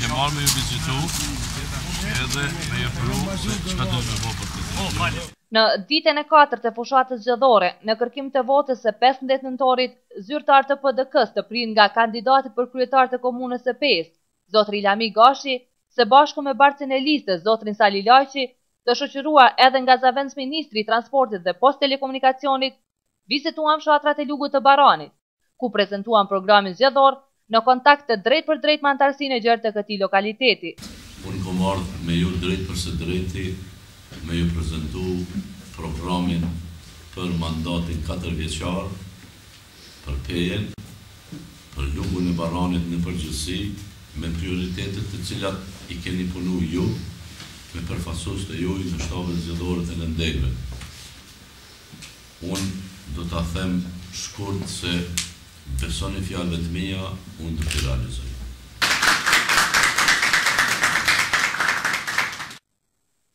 ke marrë me ju vizitu edhe me ju pru se çka do të bëjë për këtë. Në ditën e 4 të fushatës zgjedhore, në kërkim të votës së 15 nëntorit, zyrtar të PDK-s të prind nga kandidati për kryetar të komunës së Pesë, zotri Lami Gashi, së bashku me barcin e listës zotrin Sali Laqi, të shoqëruar edhe nga zavendës ministri i transportit dhe post telekomunikacionit, vizituan fshatrat e Lugut të Baranit, ku prezantuan programin zgjedhor në kontakt të drejt për drejt me antarësinë e gjerë të këtij lokaliteti. Unë kom ardhur me ju drejt për së drejti me ju prezentu programin për mandatin 4 vjeçar për Pejen, për Lugun e Baranit në përgjithësi, me prioritetet të cilat i keni punu ju, me përfaqësues të juaj në shtabet zgjedhore të Lëndegëve. Unë do ta them shkurt se besoni fjalëve të mia, unë do t'i realizoj.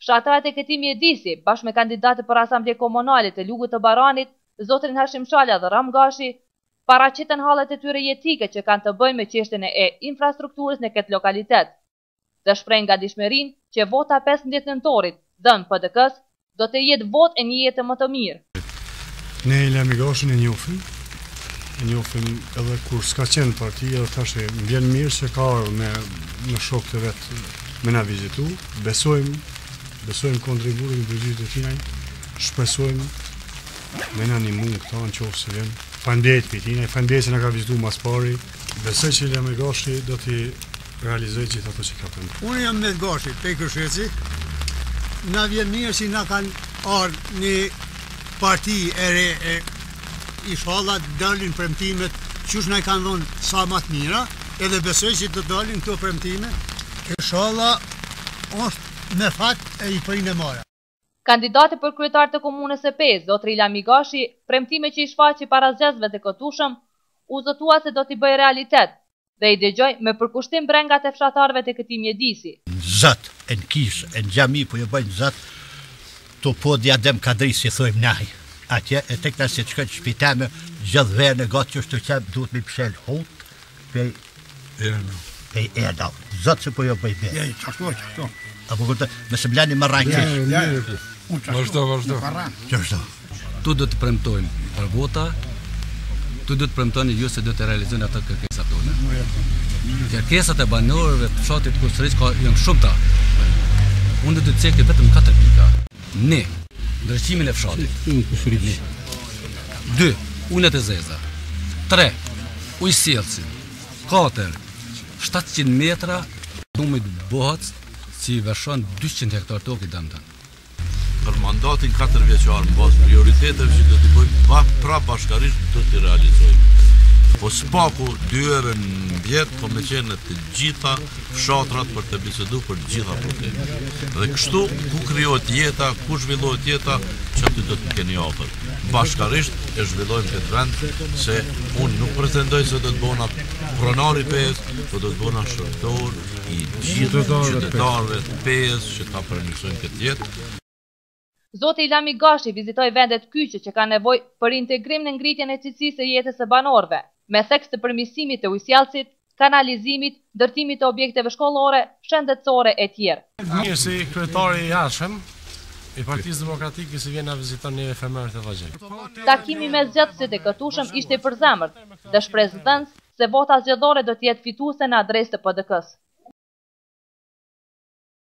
Fshatarat e këtij mjedisi, bashkë me kandidatë për Asamble Komunale të Lugut të Baranit, zotrin Hashim Shala dhe Ram Gashi, paraqiten hallet e tyre jetike që kanë të bëjnë me çështjen e infrastrukturës në këtë lokalitet. Dhe shpreh ngadishmërinë që vota 15 nëntorit dhënë PDK-s do të jetë votë e një jete më të mirë. Ne Lami Gashin e njohim edhe kur s'ka qenë parti, edhe thashë më vjen mirë që ka në shokët e vet me na vizitu, besojmë kontributin e bërgjit e tinaj, shpresojmë me në animu këta në qofë se vjen. Faleminderit për tinaj, faleminderit që në ka vizitu mas pari, besoj që Lami Gashi do t'i realizoj gjithë ato që ka përndu. Unë jam me Gashi, pe Kësheci, na vjen mirë që na kanë ardhur një parti e re, inshallah dalin premtimet qysh na i kanë dhënë sa më të mira, edhe besoj që do dalin këto premtime. Inshallah është me fat e i prinë mora. Kandidati për kryetar të komunës së Pesë, zotri Lami Gashi, premtime që i shfaqi para zgjedhjeve të këtushëm, u zotua se do t'i bëjë realitet dhe i dëgjoj me përkushtim brengat e fshatarëve të këtij mjedisi. Zot, e në kishë, e në xhami po ju bëjnë zot, to podja dem kadri si thojmë nahi. Atje e tek nëse të shkojnë shpitame, gjithë verë në gatë që është të qepë, duhet me pshel hut, pej erdal. Zotë që po jo bëj be. Qashtu. Apo këtë, nëse bleni më rajnë Vazhdo. Qashtu. Tu do të premtojmë për vota, tu do të premtojnë ju se do të realizojnë atë kërkesat tona. Kërkesat e banorëve të fshatit Kusuriç janë shumë ta. Unë do të cekë vetëm 4 pika. Ne ndërqimin e fshatit. 2. Ulet e zeza. 3. Ujësjellësi. 4. 700 metra dhumit Bohac, si veshon 200 hektar tokë i dëmta. Për mandatin 4 vjeçar, në bazë prioriteteve që do t'i bëjmë pra bashkarisht do t'i realizojmë. Po s'paku 2 orë në vjetë, po me qenë të gjitha fshatrat për të bisedu për gjitha problemet. Dhe kështu, ku krijohet jeta, ku zhvillohet jeta, që aty do të keni afër. Bashkarisht e zhvillojmë këtë vend, se unë nuk pretendoj se do të bona pronari Pesë, po do të bona shërtor i gjithë qytetarëve të Pesë që ta përmirësojnë këtë jetë. Zoti Lami Gashi vizitoi vendet kyçe që kanë nevojë për integrim në ngritjen e cilësisë së jetës së banorëve, me theks të përmirësimit të ujësjellësit, kanalizimit, ndërtimit të objekteve shkollore, shëndetësore e tjerë. Mirë si kryetari i jashtëm i Partisë Demokratike si vjen na viziton një efemer të vogël. Takimi me zgjedhësit e këtushëm ishte i përzemërt dhe shpresdhënës se vota zgjedhore do të jetë fituese në adresë të PDK-s.